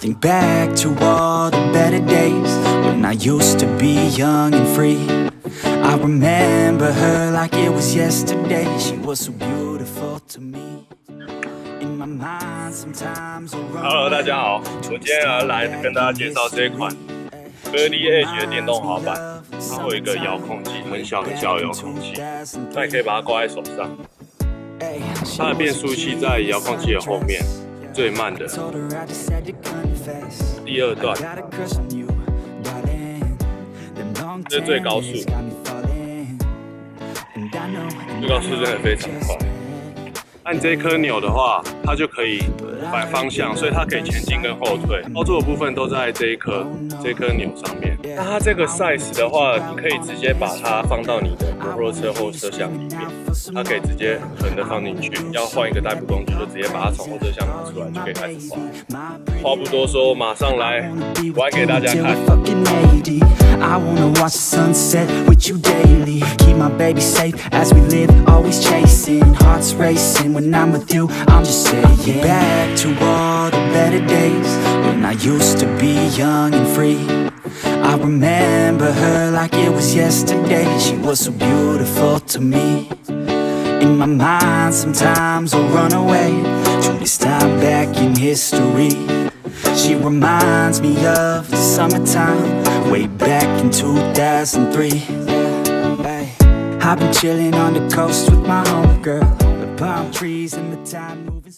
Think back to all the better days when I used to be young and free. I remember her like it was yesterday. She was so beautiful to me. In my mind, sometimes I run Hello， 大家好，我今天来跟大家介绍这一款Birdy Edge 的电动滑板，它会有一个遥控器，很小的遥控器，那你可以把它挂在手上。它的变速器在遥控器的后面，最慢的第二段，这是最高速，最高速真的非常快。按这颗钮的话，它就可以摆方向，所以它可以前进跟后退。操作的部分都在这颗钮上面。那它这个 size 的话，你可以直接把它放到你的摩托车后车厢里面，它可以直接横的放进去。要换一个代步工具，就直接把它从后车厢拿出来，就可以开始滑。话不多说，马上来玩给大家看。I wanna watch the sunset with you daily. Keep my baby safe as we live, always chasing. Hearts racing when I'm with you, I'm just saying. Back to all the better days when I used to be young and free. I remember her like it was yesterday. She was so beautiful to me. In my mind, sometimes I'll run away to this time back in history. She reminds me of the summertime, way back in 2003. I've been chilling on the coast with my homegirl, the palm trees and the time moving.